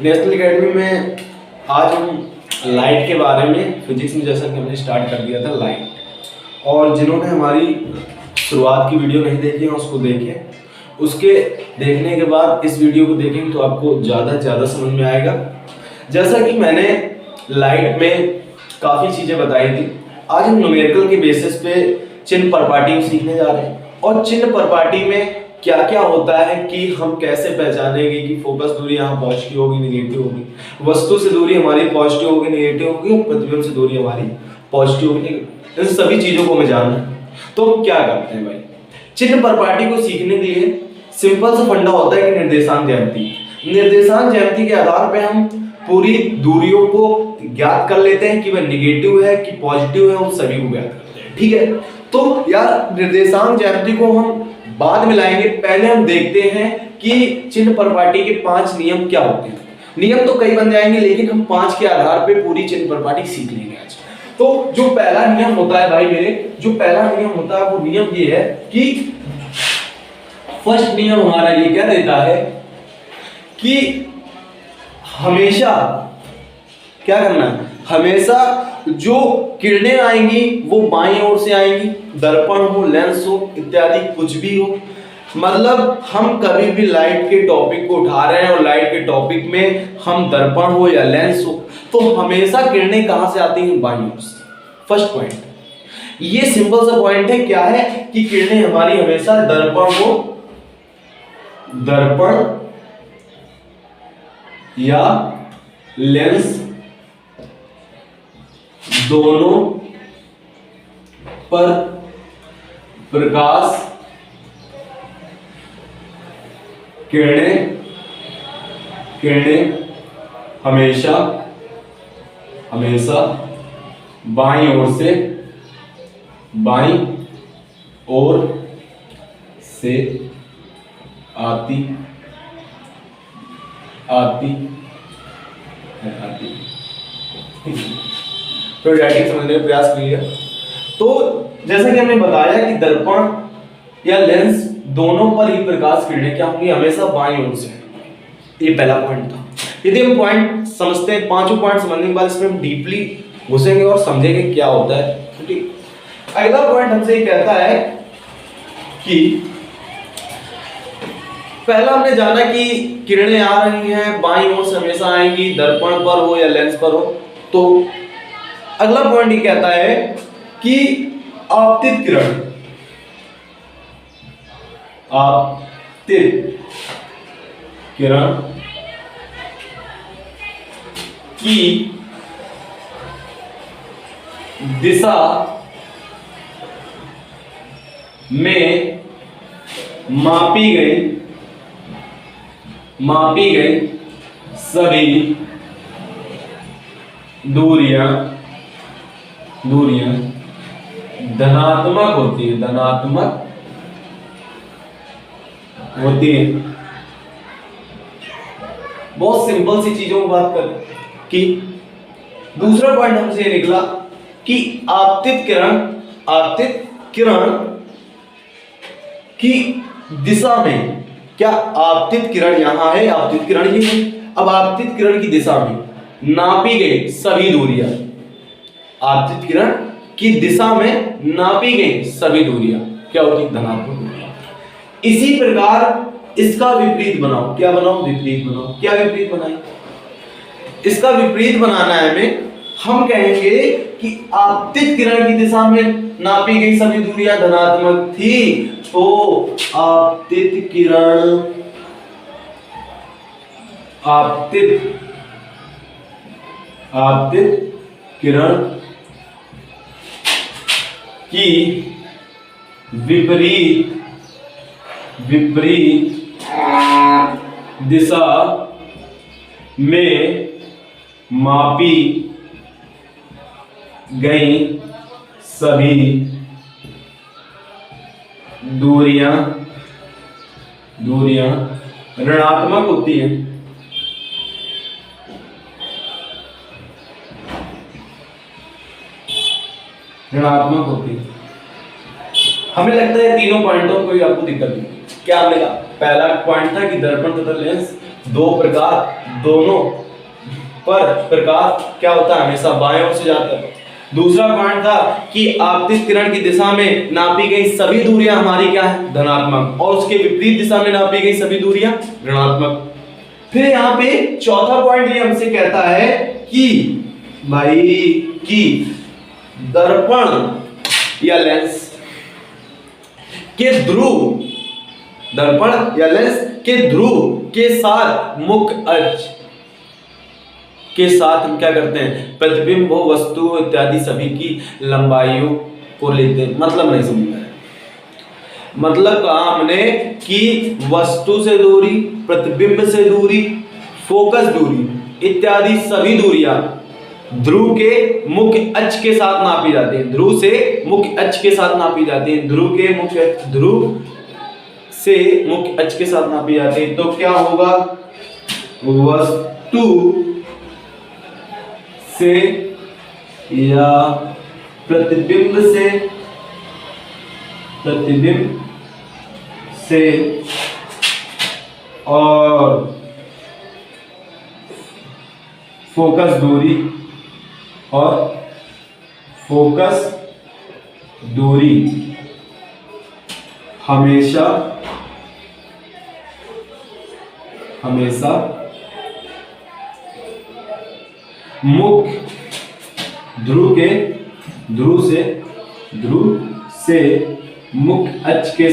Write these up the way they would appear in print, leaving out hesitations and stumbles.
National academy में आज हम लाइट के बारे में, फिजिक्स में जैसा कि हमने स्टार्ट कर दिया था लाइट, और जिन्होंने हमारी शुरुआत की वीडियो नहीं देखी है उसको देखें। उसके देखने के बाद इस वीडियो को देखेंगे तो आपको ज़्यादा से ज़्यादा समझ में आएगा। जैसा कि मैंने लाइट में काफ़ी चीज़ें बताई थी, आज हम न्यूमेरिकल के बेसिस पे चिन्ह परपाटी सीखने जा रहे हैं। और चिन्ह परपाटी में क्या क्या होता है कि हम कैसे पहचानेंगे कि फोकस दूरी यहाँ पॉजिटिव होगी निगेटिव होगी, वस्तु से दूरी हमारी पॉजिटिव होगी निगेटिव होगी, और प्रतिबिंब से दूरी हमारी पॉजिटिव होगी निगेटिव, इन सभी चीज़ों को हमें जानना है। तो क्या करते हैं भाई, चिन्ह परपाटी को सीखने के लिए सिंपल सा फंडा होता है कि निर्देशांक ज्यामिति। निर्देशांक ज्यामिति के आधार पर हम पूरी दूरियों को ज्ञात कर लेते हैं कि वह निगेटिव है कि पॉजिटिव है, उन सभी को ज्ञात करते हैं। ठीक है, तो यार निर्देशांक ज्यामिति को हम बाद में लाएंगे, पहले हम देखते हैं कि चिन्ह परपाटी के 5 नियम क्या होते हैं। नियम तो कई बन जाएंगे लेकिन हम 5 के आधार पे पूरी चिन्ह परपाटी सीख लेंगे आज। तो जो पहला नियम होता है भाई मेरे, जो पहला नियम होता है वो नियम ये है कि फर्स्ट नियम हमारा ये क्या देता है कि हमेशा क्या करना है, हमेशा जो किरणें आएंगी वो बाईं ओर से आएंगी, दर्पण हो, लेंस हो इत्यादि कुछ भी हो। मतलब हम कभी भी लाइट के टॉपिक को उठा रहे हैं और लाइट के टॉपिक में हम दर्पण हो या लेंस हो तो हमेशा किरणें कहां से आती हैं, बाईं ओर से। फर्स्ट पॉइंट, ये सिंपल सा पॉइंट है। क्या है कि किरणें हमारी हमेशा दर्पण हो, दर्पण या लेंस दोनों पर प्रकाश किरणें हमेशा बाईं ओर से आती तो राइटिंग समझने का प्रयास करिए। तो जैसा कि हमने बताया कि दर्पण या लेंस दोनों पर ही प्रकाश किरणें क्या होंगी, हमेशा बाईं ओर से। ये पहला पॉइंट था। यदि हम पॉइंट समझते हैं, पांचों पॉइंट समझने के बाद इसमें हम डीपली घुसेंगे और समझेंगे क्या होता है। ठीक, अगला पॉइंट हमसे ये कहता है कि पहला हमने जाना कि किरणें आ रही हैं बाईं ओर से, हमेशा आएंगी, दर्पण पर हो या लेंस पर हो। तो अगला पॉइंट ये कहता है कि आपतित किरण की दिशा में मापी गई सभी दूरियां धनात्मक होती है। बहुत सिंपल सी चीजों की बात करें कि दूसरा पॉइंट हमसे ये निकला कि आपतित किरण की दिशा में, क्या आपतित किरण यहां है, आपतित किरण ये है। अब आपतित किरण की दिशा में नापी गई सभी दूरियां, आपतित किरण की दिशा में नापी गई सभी दूरियां क्या होती, धनात्मक दूरियां। इसी प्रकार इसका विपरीत बनाओ, क्या बनाओ, विपरीत बनाओ। क्या विपरीत बनाए, इसका विपरीत बनाना है हमें। हम कहेंगे कि आपतित किरण की दिशा में नापी गई सभी दूरियां धनात्मक थी, तो आपतित किरण की विपरीत दिशा में मापी गई सभी दूरियां ऋणात्मक होती हैं। ऋणात्मक होती है। हमें लगता है तीनों पॉइंटों कोई आपको दिक्कत नहीं। क्या हमने कहा, पहला पॉइंट था कि दर्पण तथा लेंस दो प्रकाश, दोनों पर प्रकाश क्या होता है, हमेशा बाएं ओर से जाता है। दूसरा पॉइंट था कि आपतित किरण की दिशा में नापी गई सभी दूरियां हमारी क्या है, धनात्मक, और उसके विपरीत दिशा में नापी गई सभी दूरियां ऋणात्मक। फिर यहाँ पे चौथा पॉइंट ये हमसे कहता है कि भाई कि दर्पण या लेंस के ध्रुव, दर्पण या लेंस के ध्रुव के साथ मुख्य अक्ष के साथ हम क्या करते हैं, प्रतिबिंब हो वस्तु इत्यादि सभी की लंबाइयों को लेते हैं। मतलब नहीं समझ में, मतलब कहा हमने कि वस्तु से दूरी, प्रतिबिंब से दूरी, फोकस दूरी इत्यादि सभी दूरियां ध्रुव के मुख्य अक्ष के साथ नापी जाती है, ध्रुव से मुख्य अक्ष के साथ नापी जाती है, ध्रुव से मुख्य अक्ष के साथ नापी जाती है। तो क्या होगा, वस्तु से या प्रतिबिंब से और फोकस दूरी हमेशा मुख्य ध्रुव से मुख्य अक्ष के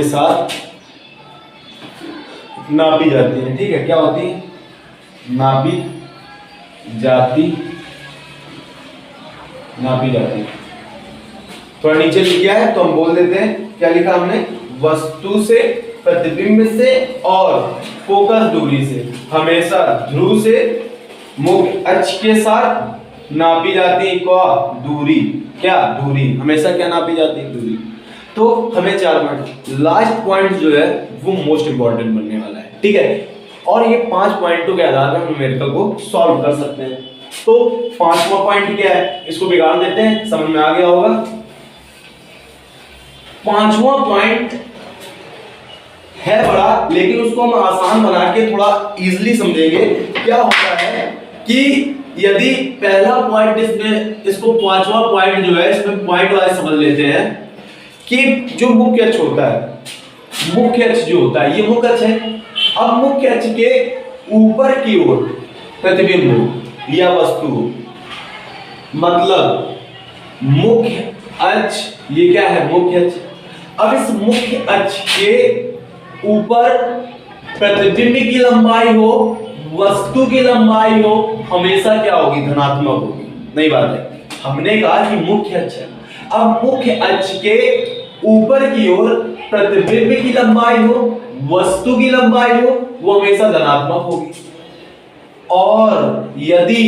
साथ नापी जाती है। ठीक है, क्या होती है, नापी जाती। थोड़ा नीचे लिख गया है तो हम बोल देते हैं, क्या लिखा हमने, वस्तु से, प्रतिबिंब से और फोकस दूरी से हमेशा ध्रुव से मुख्य अक्ष के साथ नापी जाती है क्या, दूरी। क्या दूरी, हमेशा क्या नापी जाती है, दूरी। तो हमें 4 पॉइंट, लास्ट पॉइंट जो है वो मोस्ट इंपॉर्टेंट बनने वाला है। ठीक है, और ये 5 पॉइंटों के आधार पर हम न्यूमेरिकल को सॉल्व कर सकते हैं। तो 5वां पॉइंट क्या है, इसको बिगाड़ देते हैं, समझ में आ गया होगा। 5वां पॉइंट है बड़ा, लेकिन उसको हम आसान बना के थोड़ा इजीली समझेंगे। क्या होता है कि यदि पहला पॉइंट इसमें, इसको 5वां पॉइंट जो है इसमें पॉइंट वाइज समझ लेते हैं कि जो मुख्य अक्ष होता है, मुख्य अक्ष जो होता है ये मुख्य अक्ष है। अब मुख्य अक्ष के ऊपर की ओर प्रतिबिंब या वस्तु, मतलब मुख्य अक्ष, ये क्या है, मुख्य अक्ष। अब इस मुख्य अक्ष के ऊपर प्रतिबिंब की लंबाई हो, वस्तु की लंबाई हो, हमेशा क्या होगी, धनात्मक होगी। नई बात है, हमने कहा कि मुख्य अक्ष है। अब मुख्य अक्ष के ऊपर की ओर प्रतिबिंब की लंबाई हो, वस्तु की लंबाई हो, वो हमेशा धनात्मक होगी। और यदि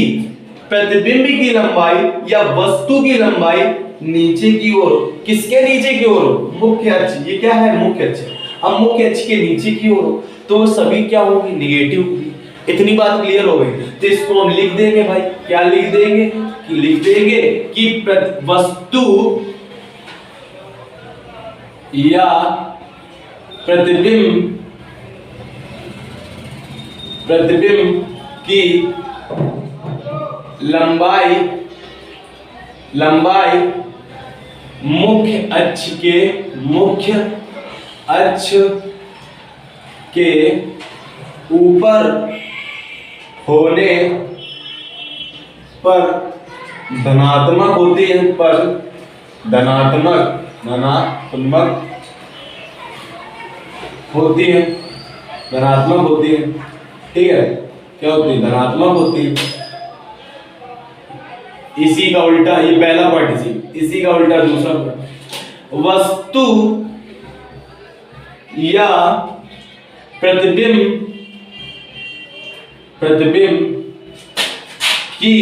प्रतिबिंब की लंबाई या वस्तु की लंबाई नीचे की ओर, किसके नीचे की ओर, मुख्य अक्ष, ये क्या है, मुख्य अक्ष। अब मुख्य अक्ष के नीचे की ओर तो सभी क्या होगी, निगेटिव होगी। इतनी बात क्लियर हो गई। तो इसको हम लिख देंगे भाई, क्या लिख देंगे, कि लिख देंगे कि वस्तु या प्रतिबिंब की लंबाई मुख्य अक्ष के ऊपर होने पर धनात्मक होती है, धनात्मक होती है, ठीक है, क्या होती है, धनात्मक होती है। इसी का उल्टा, ये पहला पॉइंट, इसी का उल्टा दूसरा पॉइंट, वस्तु या प्रतिबिंब की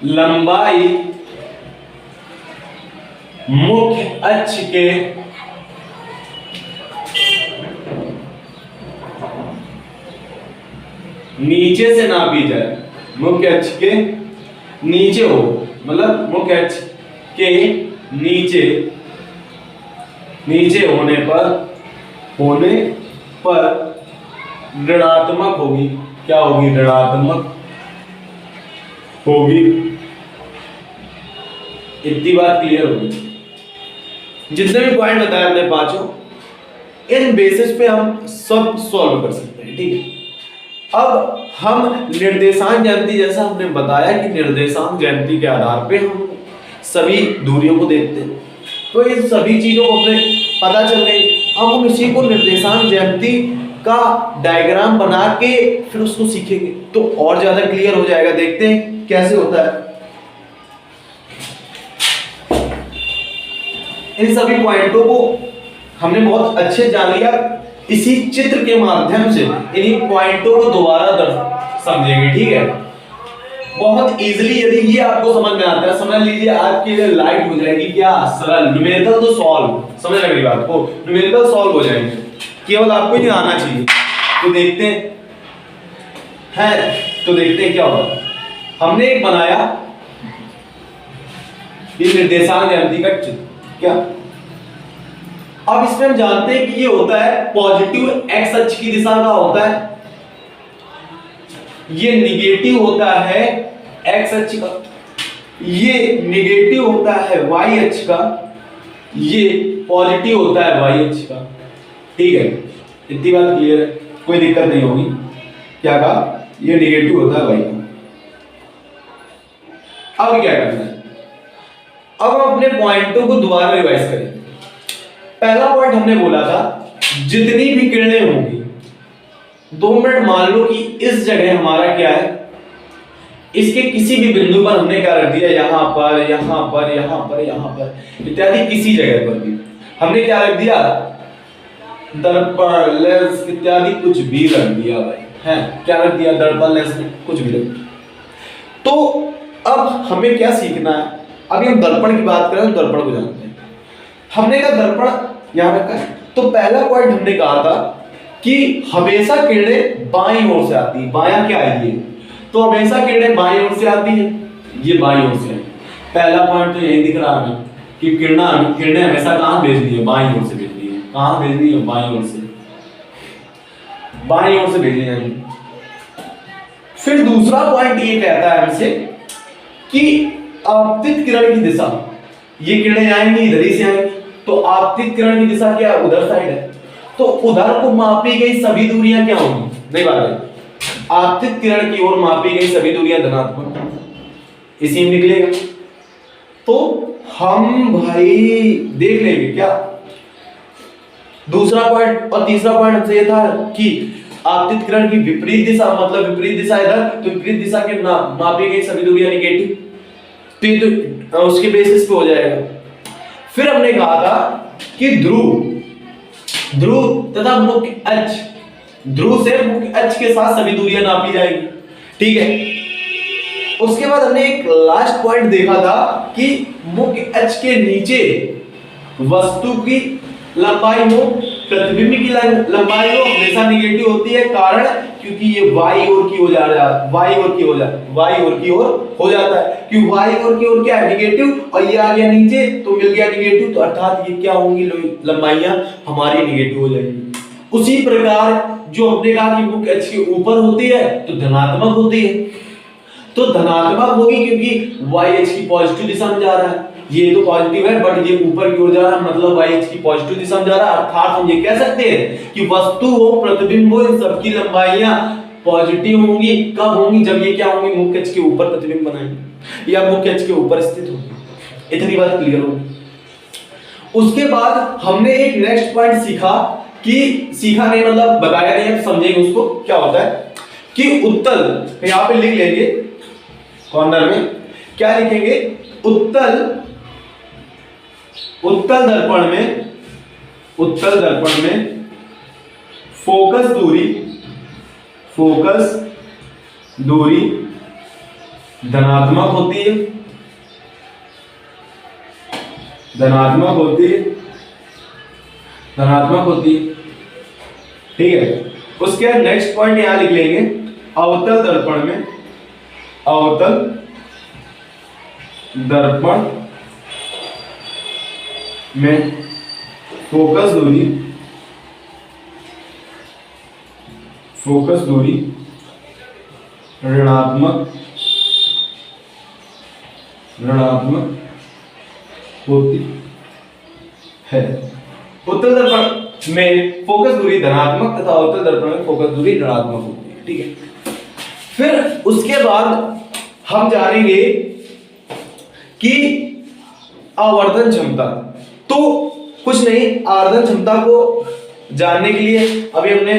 लंबाई मुख्य अक्ष के नीचे से नापी जाए, मुख्य अक्ष के नीचे हो, मतलब मुख्य अक्ष के नीचे होने पर ऋणात्मक होगी। क्या होगी? ऋणात्मक होगी। इतनी बात क्लियर होगी। जितने भी पॉइंट बताए हमने पांचों, इन बेसिस पे हम सब सॉल्व कर सकते हैं। ठीक है, अब हम निर्देशांक ज्यामिति, जैसा हमने बताया कि निर्देशांक ज्यामिति के आधार पे हम सभी दूरियों को देखते हैं, तो इन सभी चीजों को हमें पता चल गई। अब हम इसी को निर्देशांक ज्यामिति का डायग्राम बना के फिर उसको सीखेंगे तो और ज्यादा क्लियर हो जाएगा। देखते हैं कैसे होता है। इन सभी पॉइंटों को हमने बहुत अच्छे जान लिया। इसी चित्र के माध्यम से इन्हीं पॉइंटों को दोबारा समझेंगे। ठीक है, बहुत इजीली। यदि ये आपको समझ में आता है, समझ लीजिए आपके लिए लाइट हो जाएगी। क्या? सरल। न्यूमेरिकल तो सॉल्व, समझ लग रही बात को, न्यूमेरिकल सॉल्व हो जाएंगे, केवल आपको ही आना चाहिए। तो देखते हैं क्या होगा। हमने एक बनाया ये निर्देशांक ज्यामिति का चित्र। क्या? अब इसमें हम जानते हैं कि ये होता है पॉजिटिव एक्स अक्ष की दिशा का होता है, ये निगेटिव होता है एक्स अक्ष का, ये निगेटिव होता है वाई अक्ष का, ये पॉजिटिव होता है वाई अक्ष का। ठीक है, इतनी बात क्लियर है, कोई दिक्कत नहीं होगी। क्या कहा? ये निगेटिव होता है वाई का। अब क्या करना है? अब हम अपने पॉइंटों को दोबारा रिवाइज करें। पहला पॉइंट हमने बोला था जितनी भी किरणें होंगी, 2 मिनट मान लो कि इस जगह हमारा क्या है, इसके किसी भी बिंदु पर हमने क्या रख दिया, यहां पर, यहां पर, यहां पर, यहां पर इत्यादि किसी जगह पर भी हमने क्या रख दिया, दर्पण, लेंस इत्यादि कुछ भी रख दिया भाई, है क्या रख दिया, दर्पण, लेंस कुछ भी रख दिया। तो अब हमें क्या सीखना है? अभी हम दर्पण की बात करें तो दर्पण को जानते हैं। हमने कहा दर्पण यहां रखा है, तो पहला पॉइंट हमने कहा था कि हमेशा किरणें बाईं ओर से आती है। बायां क्या है ये, तो हमेशा किरणें बाईं ओर से आती है, ये बाईं ओर से है। पहला पॉइंट तो यही दिख रहा है कि किरणें हमेशा कहां भेजनी है, बाईं ओर से भेजनी है। कहां भेजनी है? बाईं ओर से, बाईं ओर से भेजनी है। फिर दूसरा पॉइंट ये कहता है हमसे कि आपतित किरण की दिशा, ये किरणें आएंगी इधर ही से आएंगी, तो आपतित किरण की दिशा क्या है, उधर साइड है, तो उधर को मापी गई सभी दूरियां क्या होंगी, नहीं बात है, आपतित किरण की ओर मापी गई सभी दूरियां धनात्मक, इसी में निकलेगा। तो हम भाई देख लेंगे क्या दूसरा पॉइंट। और तीसरा पॉइंट हमसे ये था कि आपतित किरण की विपरीत दिशा, मतलब विपरीत दिशा इधर, तो विपरीत दिशा के मापी गई सभी दूरियां निगेटिव, तो उसके बेसिस पे हो जाएगा। फिर हमने कहा था कि ध्रुव तथा मुख्य अक्ष, ध्रुव से मुख्य अक्ष के साथ सभी दूरियां नापी जाएगी। ठीक है, उसके बाद हमने एक लास्ट पॉइंट देखा था कि मुख्य अक्ष के नीचे वस्तु की लंबाई हो, प्रतिबिंब की लंबाई हो, हमेशा निगेटिव होती है। कारण क्योंकि ये वाई ओर की ओर हो जाता है, क्योंकि वाई ओर की ओर क्या है, निगेटिव, और ये आ गया नीचे तो मिल गया निगेटिव, तो अर्थात ये क्या होंगी, लंबाइयां हमारी निगेटिव हो जाएंगी। उसी प्रकार जो हमने कहा कि मुख्य अक्ष के ऊपर होती है तो धनात्मक होती है, तो धनात्मक होगी क्योंकि वाई अक्ष की पॉजिटिव दिशा में जा रहा है, ये तो पॉजिटिव है बट ये ऊपर की ओर जा रहा है, मतलब वाई अक्ष की पॉजिटिव दिशा में जा रहा है। अर्थात हम ये कह सकते हैं कि वस्तु हो, प्रतिबिंब हो, इन सबकी लंबाइयां पॉजिटिव होंगी। कब होंगी? जब ये क्या होंगी, मुख्य अक्ष के ऊपर प्रतिबिंब बनाएंगे या मुख्य अक्ष के ऊपर स्थित होंगी। इतनी बात क्लियर होगी। उसके बाद हमने एक नेक्स्ट पॉइंट सीखा, कि सीखा नहीं मतलब बताया नहीं, अब समझेंगे उसको क्या होता है कि उत्तल, यहां पे लिख लेंगे कॉर्नर में, क्या लिखेंगे, उत्तल दर्पण में फोकस दूरी धनात्मक होती है, ठीक है। उसके बाद नेक्स्ट पॉइंट यहां लिख लेंगे, अवतल दर्पण में फोकस दूरी ऋणात्मक होती है। उत्तल दर्पण में फोकस दूरी धनात्मक तथा अवतल दर्पण में फोकस दूरी ऋणात्मक होती है। ठीक है, फिर उसके बाद हम जानेंगे कि आवर्धन क्षमता। तो कुछ नहीं, आवर्धन क्षमता को जानने के लिए अभी हमने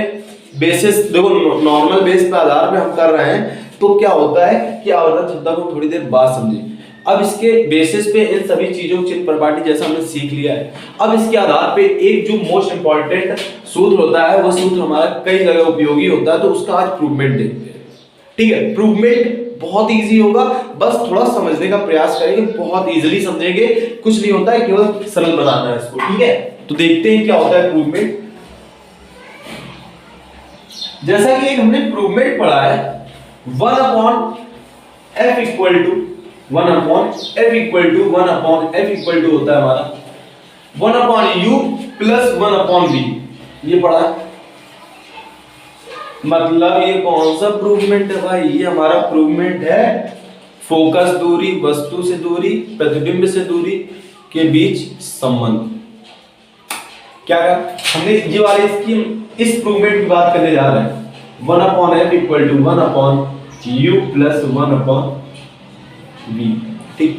बेसिस, देखो नॉर्मल बेस पे आधार पे हम कर रहे हैं, तो क्या होता है कि आवर्धन क्षमता को थोड़ी देर बाद समझें। अब इसके बेसिस पे इन सभी चीजों को चिन्ह प्रपाटी जैसा हमने सीख लिया है। अब इसके आधार पे एक जो मोस्ट इंपॉर्टेंट सूत्र होता है, वह सूत्र हमारा कई जगह उपयोगी होता है, तो उसका आज प्रूवमेंट देखते हैं। ठीक है, प्रूवमेंट बहुत इजी होगा, बस थोड़ा समझने का प्रयास करेंगे, बहुत इजीली समझेंगे, कुछ नहीं होता है, केवल सरल बनाना है इसको। ठीक है, तो देखते हैं क्या होता है प्रूवमेंट। जैसा कि एक हमने प्रूवमेंट पढ़ा है, 1/f equal to 1/f equal to 1/f equal to होता है हमारा 1/u प्लस 1/v। ये पढ़ा है, मतलब ये कौन सा प्रूवमेंट है भाई? ये हमारा प्रूवमेंट है फोकस दूरी, वस्तु से दूरी, प्रतिबिंब से दूरी के बीच संबंध। क्या हमने ये वाले इसकी इस प्रूवमेंट की बात करने जा रहे हैं। 1/f equal to 1/u plus 1/v। ठीक,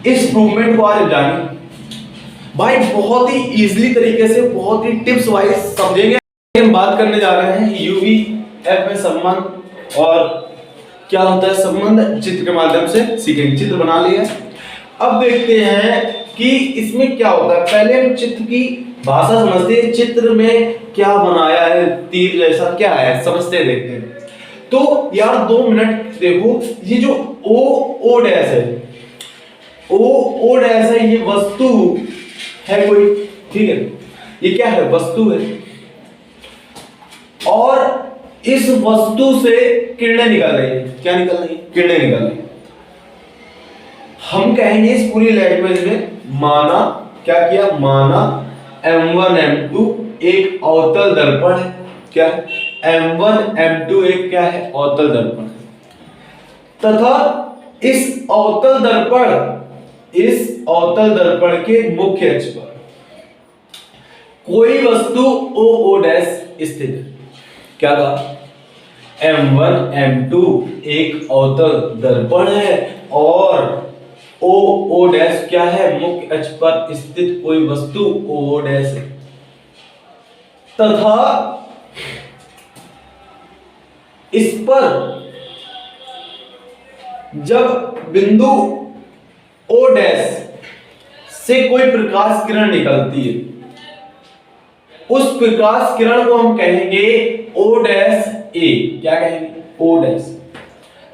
इस प्रूवमेंट को आज जानिए भाई, बहुत ही इजीली तरीके से, बहुत ही टिप्स वाइज समझेंगे। हम बात करने जा रहे हैं यूवी एफ में संबंध और क्या होता है संबंध, चित्र के माध्यम से सीखेंगे। चित्र बना लिया, अब देखते हैं कि इसमें क्या होता है। पहले हम चित्र की भाषा समझते हैं, चित्र में क्या बनाया है, तीर जैसा क्या है, समझते हैं, देखते हैं। तो यार 2 मिनट देखो, ये जो ओ डैश है, ओ डैश है, ये वस्तु है कोई। ठीक है, ये क्या है? वस्तु है, और इस वस्तु से किरणें निकल रही है। क्या निकल रही है? किरणें निकल रही है। हम कहेंगे इस पूरी लैंग्वेज में, माना क्या किया, माना M1 M2 एक अवतल दर्पण है। क्या है? M1 M2 एक क्या है? अवतल दर्पण है, तथा इस अवतल दर्पण के मुख्य अक्ष पर कोई वस्तु O डैश स्थित है। क्या कहा? M1 M2 एक अवतल दर्पण है और O डैश क्या है? मुख्य अक्ष पर स्थित कोई वस्तु O डैश है, तथा इस पर जब बिंदु O डैश से कोई प्रकाश किरण निकलती है, उस प्रकाश किरण को हम कहेंगे O डैश A। क्या कहेंगे? O dash.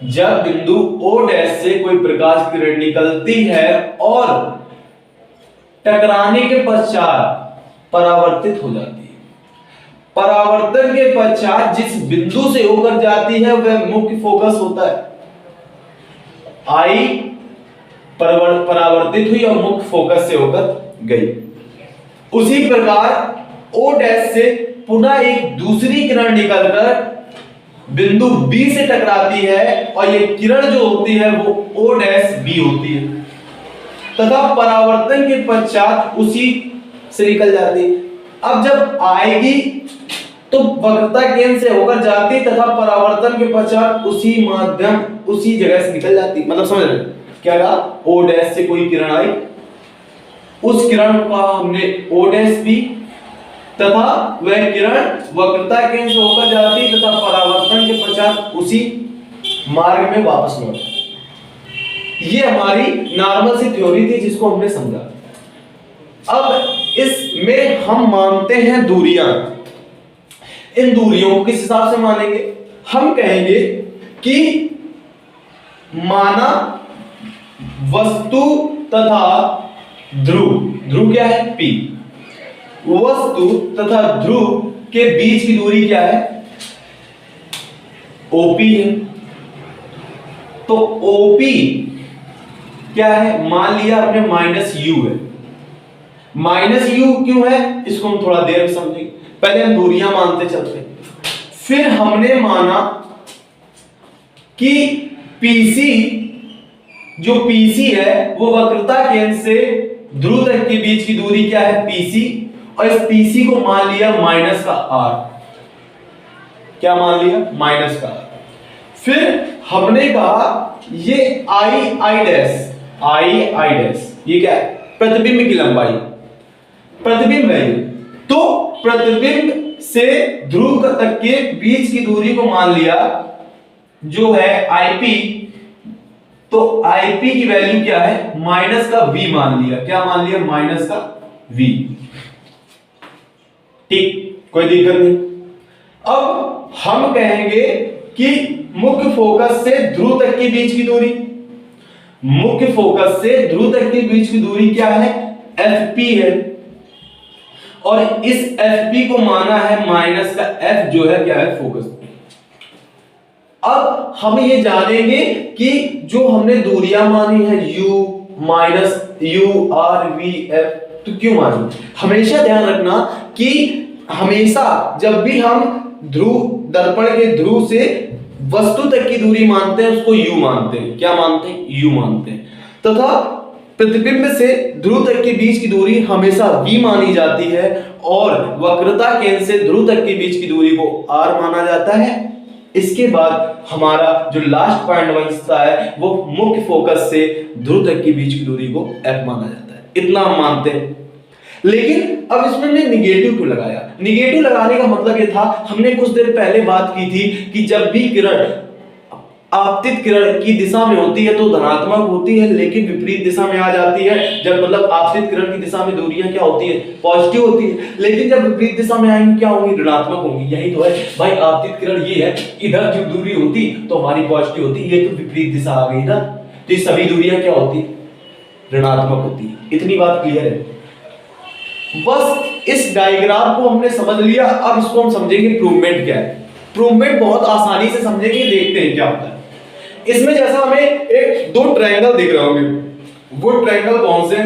जब बिंदु O डैश से कोई प्रकाश किरण निकलती है और टकराने के पश्चात परावर्तित हो जाती है, परावर्तन के पश्चात जिस बिंदु से होकर जाती है वह मुख्य फोकस होता है। आई परावर्तित हुई और मुख्य फोकस से होकर गई। उसी प्रकार O डैश से पुनः एक दूसरी किरण निकलकर बिंदु B से टकराती है और ये किरण जो होती है वो O डैश B होती है, तथा परावर्तन के पश्चात उसी से निकल जाती है। अब जब आएगी तो वक्रता केंद्र से होकर जाती तथा परावर्तन के पश्चात उसी जगह से निकल जाती। मतलब समझ रहे क्या कहा? O डैश से कोई किरण आई, उस किरण का हमने O डैश B, तथा वह किरण वक्रता केंद्र से होकर जाती तथा परावर्तन के पश्चात उसी मार्ग में वापस लौटती। ये हमारी नॉर्मल सी थ्योरी थी जिसको हमने समझा। अब इसमें हम मानते हैं दूरियां। इन दूरियों को किस हिसाब से मानेंगे? हम कहेंगे कि माना वस्तु तथा ध्रुव क्या है? P। वस्तु तथा ध्रुव के बीच की दूरी क्या है? OP है। तो OP क्या है? मान लिया आपने -u है। माइनस यू क्यों है इसको हम थोड़ा देर में समझेंगे, पहले हम दूरियां मानते चलते हैं। फिर हमने माना कि पीसी, जो पीसी है वो वक्रता केंद्र से ध्रुव तक के बीच की दूरी क्या है, पीसी, और इस पीसी को मान लिया माइनस का आर। क्या मान लिया, माइनस का। फिर हमने कहा ये आई डैश ये क्या है, प्रतिबिंब की लंबाई, प्रतिबिंब है ये। तो प्रतिबिंब से ध्रुव तक के बीच की दूरी को मान लिया जो है आईपी। तो आईपी की वैल्यू क्या है, माइनस का वी मान लिया। क्या मान लिया, माइनस का वी। ठीक, कोई दिक्कत नहीं। अब हम कहेंगे कि मुख्य फोकस से ध्रुव तक के बीच की दूरी, मुख्य फोकस से ध्रुव तक के बीच की दूरी क्या है, एफपी है, और इस एफपी को माना है माइनस का एफ जो है क्या है, फोकस। अब हम ये जानेंगे कि जो हमने दूरियां मानी है u minus U R V F, तो क्यों मानी। हमेशा ध्यान रखना कि हमेशा जब भी हम ध्रुव दर्पण के ध्रुव से वस्तु तक की दूरी मानते हैं उसको u मानते हैं। क्या मानते हैं, u मानते हैं। तथा प्रतिबिंब से ध्रुव तक के बीच की दूरी हमेशा v मानी जाती है, और वक्रता केंद्र से ध्रुव तक के बीच की दूरी को r माना जाता है। इसके बाद हमारा जो लास्ट पॉइंट बचता है वो मुख्य फोकस से ध्रुव तक के बीच की दूरी को f माना जाता है। इतना हम मानते हैं। लेकिन अब इसमें हमने निगेटिव क्यों लगाया, निगेटिव लगाने का मतलब ये था, हमने कुछ देर पहले बात की थी कि जब भी किरण आपतित किरण की दिशा में होती है तो धनात्मक होती है, लेकिन विपरीत दिशा में आ जाती है जब, मतलब आपतित किरण की दिशा में दूरियां क्या होती है, पॉजिटिव होती है, लेकिन जब विपरीत दिशा में आएंगी क्या होंगी, ऋणात्मक होंगी। यही तो है भाई, आपतित किरण ये है, इधर जो दूरी होती तो हमारी पॉजिटिव होती, ये तो विपरीत दिशा आ गई ना, तो ये सभी दूरियां क्या होती, ऋणात्मक होती है। इतनी बात क्लियर है। बस इस डायग्राम को हमने समझ लिया। अब इसको हम समझेंगे प्रूवमेंट क्या है। प्रूवमेंट बहुत आसानी से समझेंगे, देखते हैं क्या होता है। इसमें जैसा हमें एक दो ट्रायंगल दिख रहे होंगे, वो ट्रायंगल कौन से,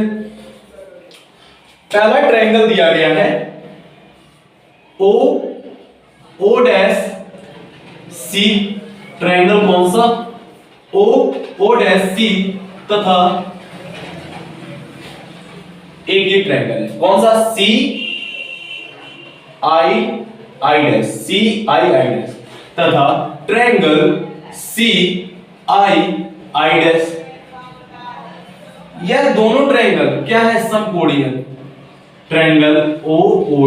पहला ट्रायंगल दिया गया है ओ डैश सी, ट्रायंगल कौन सा, ओ डैश सी, तथा एक ये ट्रायंगल है कौन सा, सी आई डैश, तथा ट्रायंगल सी आई डैश। यह दोनों ट्रायंगल क्या है, समकोणीय। ट्रायंगल ओ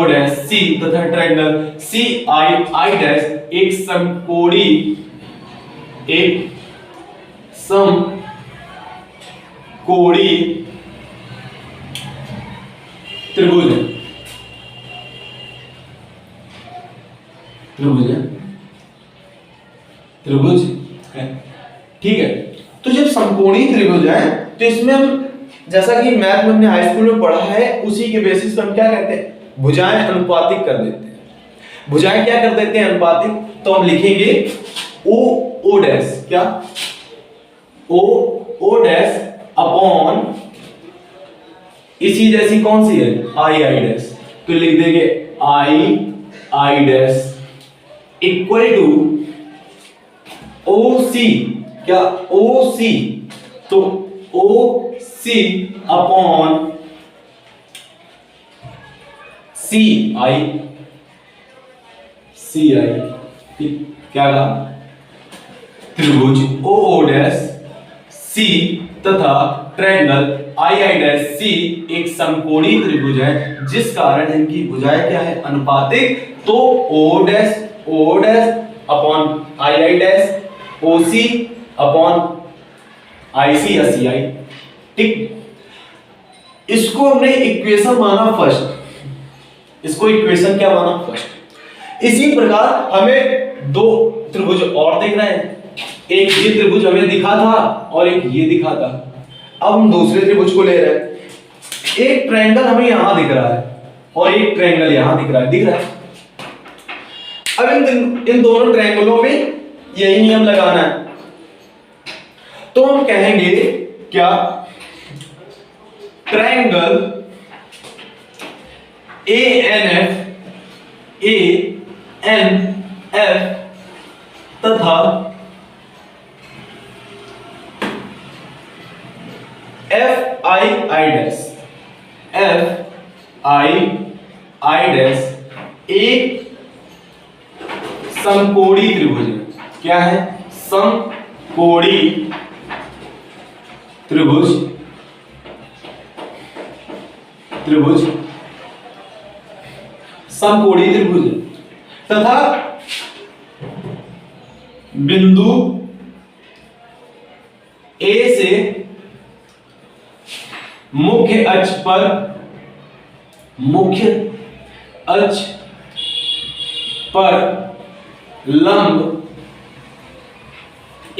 डैश सी तथा ट्रायंगल सी आई डैश एक समकोणीय त्रिभुज है। ठीक है, तो जब समकोणीय त्रिभुज है तो इसमें हम, जैसा कि मैथ में हमने हाई स्कूल में पढ़ा है, उसी के बेसिस पर हम क्या कहते हैं, भुजाएं अनुपातिक कर देते हैं। भुजाएं क्या कर देते हैं, अनुपातिक। तो हम लिखेंगे ओ डैश, क्या, ओ डैश अपॉन इसी जैसी कौन सी है, आई डैश, तो लिख देंगे I dash equal to O C, क्या, ओ सी, तो ओ सी अपॉन सी आई, क्या कहा, त्रिभुज ओ डैश सी तथा ट्रायंगल आई डैश सी एक समकोणीय त्रिभुज है, जिस कारण इनकी भुजाएं क्या है, अनुपातिक। तो O dash upon I dash, O C upon I C या सी आई। ठीक, इसको हमने इक्वेशन माना फर्स्ट, इसको इक्वेशन क्या माना, फर्स्ट। इसी प्रकार हमें दो त्रिभुज और दिख रहे हैं, एक ये त्रिभुज हमें दिखा था और एक ये दिखा था। अब हम दूसरे त्रिभुज को ले रहे हैं। एक ट्रायंगल हमें यहां दिख रहा है और एक ट्रायंगल यहां दिख रहा है। अब इन दोनों ट्रायंगलों में यही नियम लगाना है। तो हम कहेंगे क्या, ट्रायंगल ANF तथा FII' एक समकोणी त्रिभुज है। क्या है? समकोणी त्रिभुज समकोणी त्रिभुज तथा बिंदु A से मुख्य अक्ष पर लंब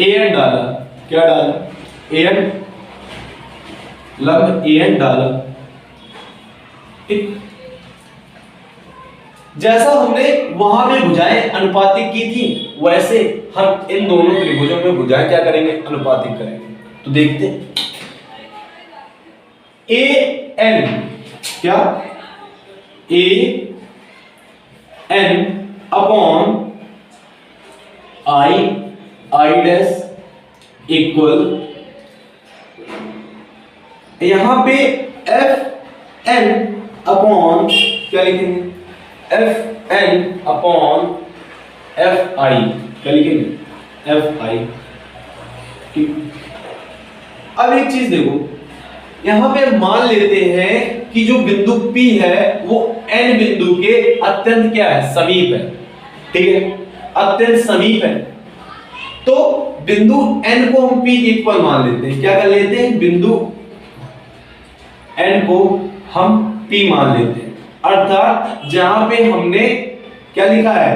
AN डाला। क्या डाला? AN, लंब AN डाला। ठीक, जैसा हमने वहां पे भुजाएं अनुपातिक की थी वैसे हम इन दोनों त्रिभुजों में भुजाएं क्या करेंगे? अनुपातिक करेंगे। तो देखते हैं AN क्या? AN अपॉन I डैश इक्वल, यहां पे FN अपॉन क्या लिखेंगे? FN upon FI। क्या लिखेंगे? FI। ठीक, अब एक चीज देखो, यहां पे मान लेते हैं कि जो बिंदु P है वो N बिंदु के अत्यंत क्या है? समीप है। ठीक है, अत्यंत समीप है। तो बिंदु N को हम P इक्वल मान लेते हैं। क्या कर लेते हैं? बिंदु N को हम P मान लेते हैं। अर्थात जहां पे हमने क्या लिखा है?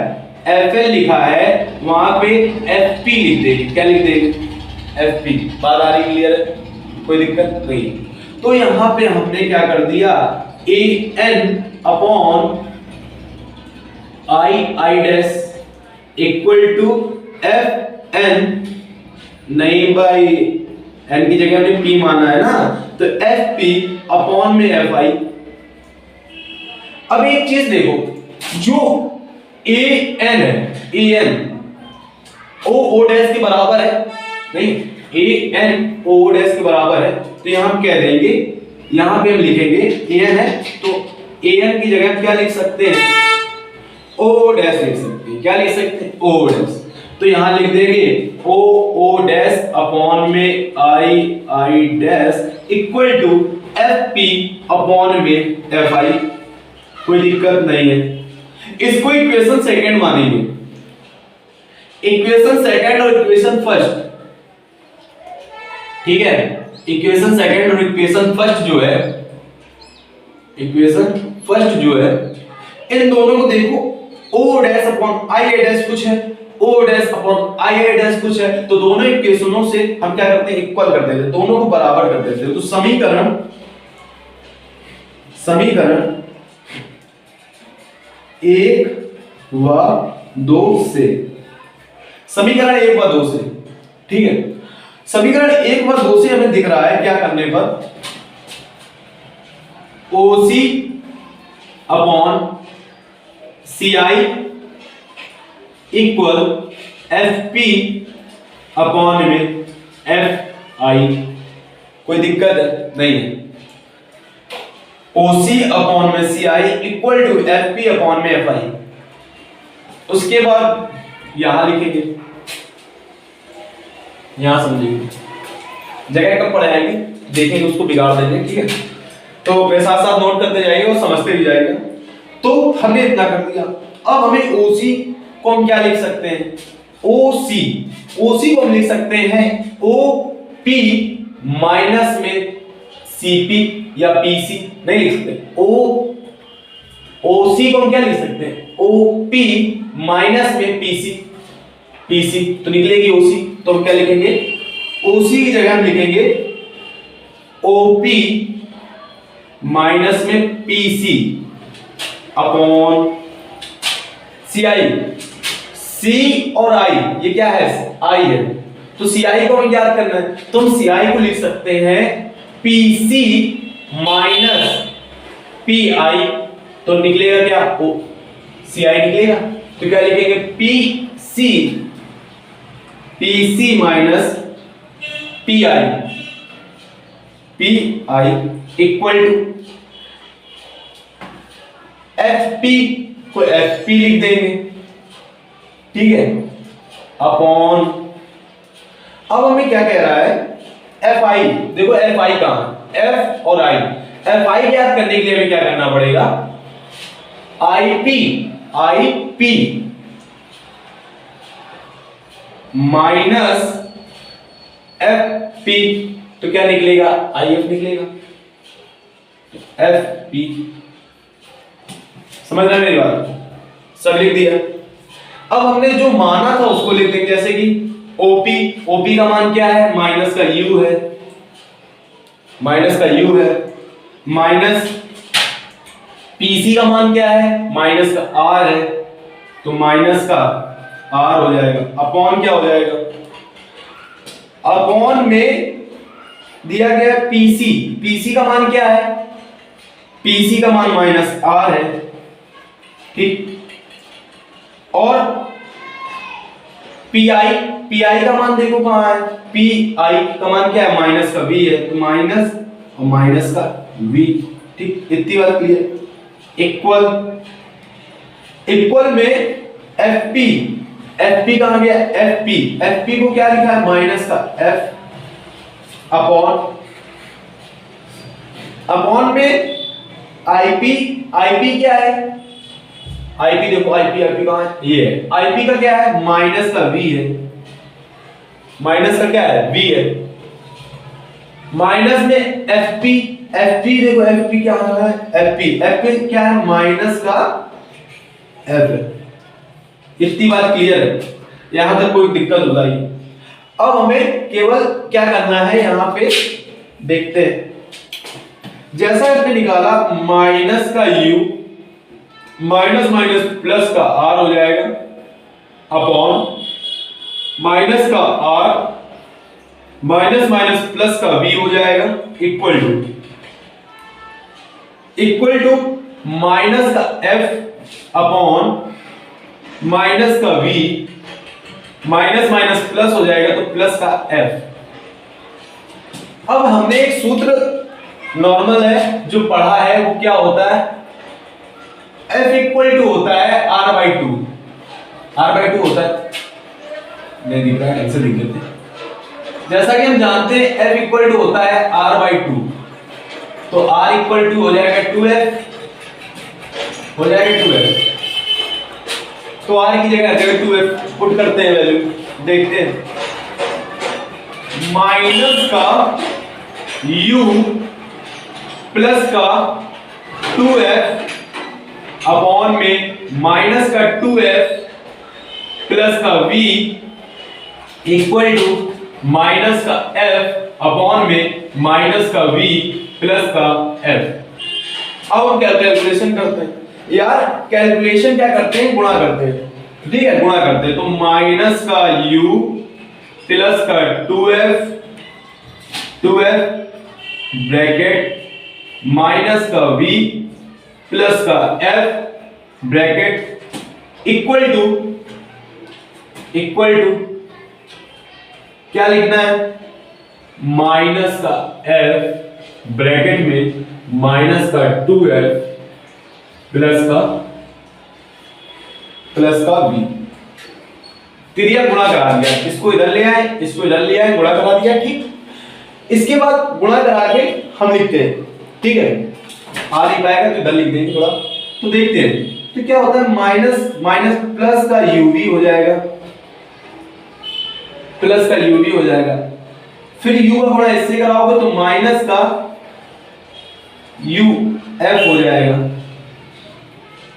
FL लिखा है, वहां पे FP लिख देंगे। क्या लिख देंगे? FP। बात आ रही? क्लियर है? कोई दिक्कत नहीं। तो यहां पे हमने क्या कर दिया? AN अपॉन I dash equal to FN, नहीं भाई N की जगह हमने P माना है ना, तो FP अपॉन में FI। अब एक चीज देखो, जो AN है, AN O डैश के बराबर है नहीं, AN O डैश के बराबर है, तो यहां हम कह देंगे, यहां पे हम लिखेंगे AN है तो AN की जगह हम क्या लिख सकते हैं? O डैश लिख सकते हैं। क्या लिख सकते हैं? O dash. तो यहां लिख देंगे O डैश अपॉन में I dash equal to FP upon में FI। कोई दिक्कत नहीं है। इसको इक्वेशन सेकंड मानेंगे। इक्वेशन सेकंड और इक्वेशन फर्स्ट, ठीक है, इक्वेशन सेकंड और इक्वेशन फर्स्ट जो है, इक्वेशन फर्स्ट जो है, इन दोनों को देखो, O dash upon I dash कुछ है, O dash upon I dash कुछ है, तो दोनों इक्वेशनों से हम क्या करते हैं? इक्वल कर देते हैं, दोनों को बराबर कर देते हैं। तो समीकरण 1 व 2 से, समीकरण 1 व 2 से, ठीक है, समीकरण 1 व 2 से हमें दिख रहा है क्या करने पर? OC upon CI equal FP upon में FI। कोई दिक्कत है? नहीं है। OC अपॉन में CI equal to FP upon में FI। उसके बाद यहां लिखेंगे, यहां समझेंगे, जगह कब पढ़ाएंगे देखेंगे, उसको बिगाड़ देंगे। ठीक है, तो वे साथ साथ नोट करते जाएंगे और समझते भी जाएंगे। तो हमने इतना कर दिया। अब हमें OC को हम क्या लिख सकते हैं? OC को हम लिख सकते हैं OP माइनस में CP या PC। नहीं लिख सकते। OC को हम क्या लिख सकते हैं? OP माइनस में PC तो निकलेगी OC। तो हम क्या लिखेंगे? OC की जगह हम लिखेंगे OP माइनस में PC अपॉन CI। C और I ये क्या है? I है, तो CI को हमें याद करना है, तो हम CI को लिख सकते हैं PC माइनस पी आई, तो निकलेगा क्या, ओ सी आई निकलेगा। तो क्या लिखेंगे, P C, P C minus P I equal to F P को एफ पी लिख देंगे, ठीक है, अपॉन, अब हमें क्या कह रहा है, एफ आई, देखो एफ आई कहां, एफ और आई, एफ आई ज्ञात करने के लिए हमें क्या करना पड़ेगा, I P minus F P, तो क्या निकलेगा, आई एफ निकलेगा, एफ पी, समझ रहे हैं मेरी बात, सब लिख दिया। अब हमने जो माना था उसको लिख देंगे, जैसे कि ओपी का मान क्या है, माइनस का यू है, माइनस पीसी का मान क्या है, माइनस का आर है, तो माइनस का आर हो जाएगा, अपॉन क्या हो जाएगा, अपॉन में दिया गया पीसी का मान क्या है, पीसी का मान माइनस आर है, ठीक, और पीआई का मान देखो कहां है, पीआई का मान क्या है, माइनस का वी है, तो माइनस और माइनस का वी, ठीक, इतनी बात क्लियर। इक्वल में एफपी कहां गया, एफपी को क्या लिखा है, माइनस का एफ अपॉन में आईपी क्या है, आईपी देखो, आईपी कहां है, ये है, आईपी का क्या है, माइनस का वी है, माइनस का क्या है, वी है, माइनस में एफपी देखो, एफपी क्या होता है, एफपी क्या है, माइनस का एफ। इतनी बात क्लियर है, यहां तक कोई दिक्कत होता ही। अब हमें केवल क्या करना है, यहां पे देखते हैं, जैसा हमने निकाला माइनस का यू माइनस प्लस का आर हो जाएगा, अपॉन माइनस का आर माइनस प्लस का वी हो जाएगा, इक्वल टू माइनस का एफ अपॉन माइनस का वी, माइनस प्लस हो जाएगा तो प्लस का एफ। अब हमने एक सूत्र नॉर्मल है जो पढ़ा है, वो क्या होता है, F इक्वल टू होता है R/2 होता है, नहीं दिख रहा है, ऐसे लिख देते हैं, जैसा कि हम जानते हैं F इक्वल टू होता है R/2, तो R इक्वल टू हो जाएगा 2F, तो R की जगह 2F पुट करते हैं, वैल्यू देखते हैं, माइनस का U प्लस का 2F अपॉन में माइनस का 2F प्लस का V इक्वल टू माइनस का F अपॉन में माइनस का V प्लस का F। अब हम क्या कैलकुलेशन करते हैं यार, कैलकुलेशन क्या करते हैं, गुणा करते हैं, ठीक है, गुणा करते हैं, तो माइनस का U प्लस का 2F ब्रैकेट माइनस का V प्लस का F ब्रैकेट इक्वल टू क्या लिखना है, माइनस का F ब्रैकेट में माइनस का 2F प्लस का V, तिरिया गुणा करा दिया, इसको इधर ले आए, इसको इधर ले आए, गुणा करा दिया, ठीक। इसके बाद गुणा करा के हम लिखते हैं, ठीक है, आ नहीं पाएगा तो इधर लिख देंगे थोड़ा, तो देखते हैं, तो क्या होता है, माइनस प्लस का uv हो जाएगा, प्लस का uv हो जाएगा, फिर u का गुणा इससे कराओगे तो माइनस का uf हो जाएगा,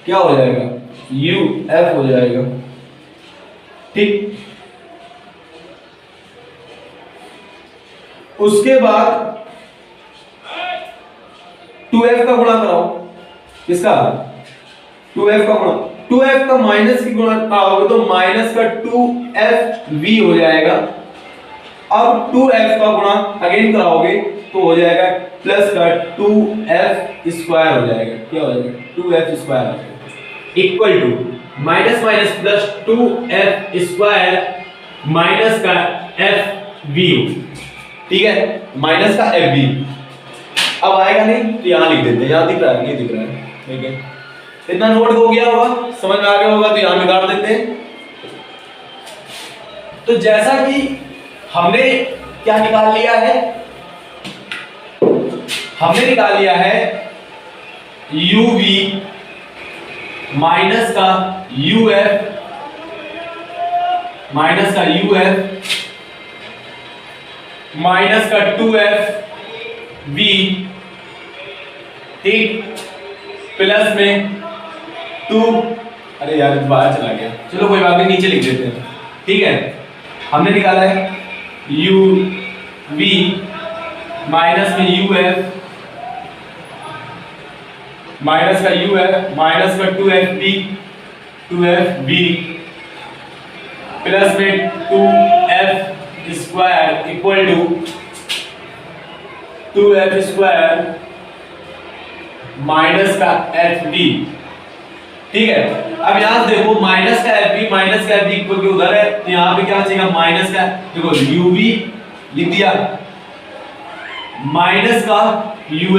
क्या हो जाएगा, uf हो जाएगा, ठीक। उसके बाद 2f का गुणा कराओ, किसका, 2f का गुणा, 2f का माइनस की गुणा कराओगे तो माइनस का 2fv हो जाएगा, अब 2f का गुणा अगेन कराओगे तो हो जाएगा प्लस का 2f स्क्वायर हो जाएगा। क्या हो जाएगा? 2f square equal to minus minus plus 2f square minus का fv। ठीक है, माइनस का fv। अब आएगा नहीं तो यहां लिख देते हैं, यहां दिख रहा है, ये दिख रहा है। ठीक है, इतना नोट हो गया होगा, समझ में आ गया होगा, तो यहां में काट देते हैं। तो जैसा कि हमने क्या निकाल लिया है, हमने निकाल लिया है uv माइनस का uf माइनस का माइनस का 2fv, ठीक, प्लस में 2, अरे यार बाहर चला गया, चलो कोई बात नहीं, नीचे लिख देते हैं। ठीक है, हमने निकाला है uv माइनस में uf माइनस का uf माइनस का 2fv प्लस में 2f square equal to 2f square minus का fv। ठीक है, अब यहां से देखो माइनस का fv इक्वल टू उधर है, तो यहां पे क्या बचेगा? माइनस का, देखो uv लिख दिया माइनस का uf,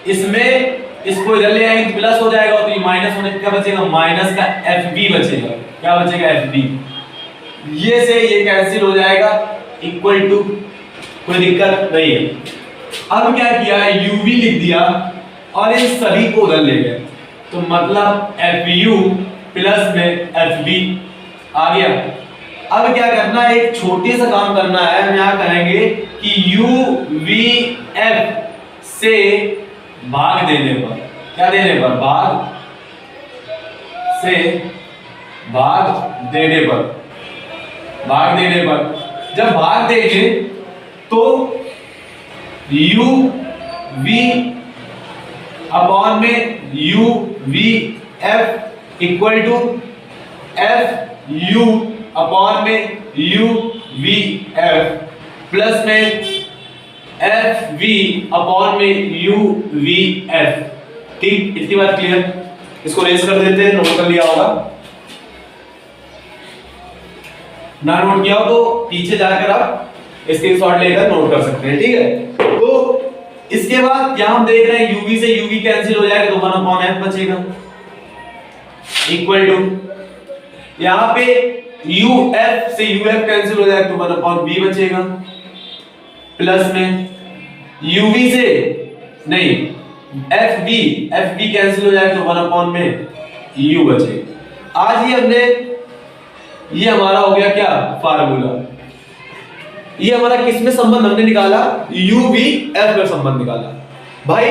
इसमें इसको इधर ले आएंगे प्लस हो जाएगा, तो ये माइनस होने पे क्या बचेगा? माइनस का fb बचेगा। क्या बचेगा? fb। ये से ये कैंसिल हो जाएगा, इक्वल टू, कोई दिक्कत नहीं है। अब क्या किया है? uv लिख दिया और इन सभी को उधर ले गए, तो मतलब fu प्लस में fb आ गया। अब क्या करना है? एक छोटे सा काम करना है, हम यहां करेंगे कि uvf से भाग देने पर, क्या देने पर? भाग से भाग देने पर, भाग देने पर जब भाग देंगे तो u v अपॉन में u v f equal to f u upon में u v f प्लस में f v अपॉन में u v f। ठीक, इतनी बात क्लियर? इसको रेस कर देते हैं, नोट कर लिया होगा, ना नोट किया हो तो पीछे जाकर आप स्क्रीनशॉट लेकर नोट कर सकते हैं। ठीक है, तो इसके बाद यहां हम देख रहे हैं uv से uv कैंसिल हो जाएगा, तो 1 अपॉन f बचेगा इक्वल टू, यहां पे uf से uf कैंसिल हो जाएगा, तो 1 अपॉन b बचेगा, प्लस में uv से नहीं fb कैंसिल हो जाएगा, तो 1 अपॉन में u बचेगा। आज ही हमने, ये हमारा हो गया क्या? फार्मूला। ये हमारा किसमें संबंध हमने निकाला? uvf में संबंध निकाला। भाई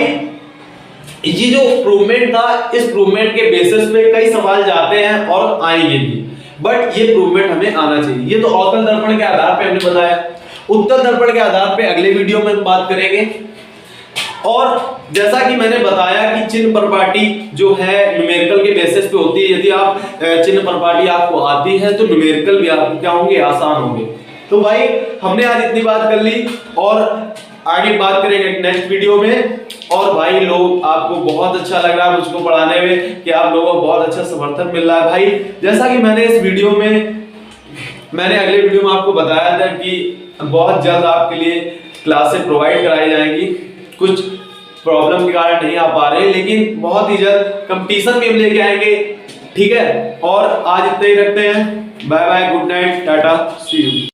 ये जो प्रूवमेंट था, इस प्रूवमेंट के बेसिस पे कई सवाल जाते हैं और आएंगे भी, बट ये प्रूवमेंट हमें आना चाहिए। ये तो अवतल दर्पण के आधार पे हमने बताया, उत्तल दर्पण के आधार पे अगले वीडियो में हम बात करेंगे। और जैसा कि मैंने बताया कि चिन्ह प्रपाटी जो है न्यूमेरिकल के बेसिस पे होती है। यदि आप चिन्ह प्रपाटी आपको आती है तो न्यूमेरिकल भी आपको क्या होंगे? आसान होंगे। तो भाई हमने आज इतनी बात कर ली और आगे बात करेंगे नेक्स्ट वीडियो में। और भाई लोग, आपको बहुत अच्छा लग रहा है मुझको पढ़ाने में कि आप लोगों को बहुत अच्छा समर्थन मिल रहा है। भाई जैसा कि मैंने इस वीडियो में, मैंने अगले वीडियो में आपको बताया था कि बहुत जल्द आपके लिए क्लासेस प्रोवाइड कराई जाएंगी। कुछ प्रॉब्लम के कारण नहीं आ पा रहे, लेकिन बहुत ही जल्द कंपटीशन भी हम लेके आएंगे। ठीक है, और आज इतना ही रखते हैं। Bye bye, good night, tata, see you.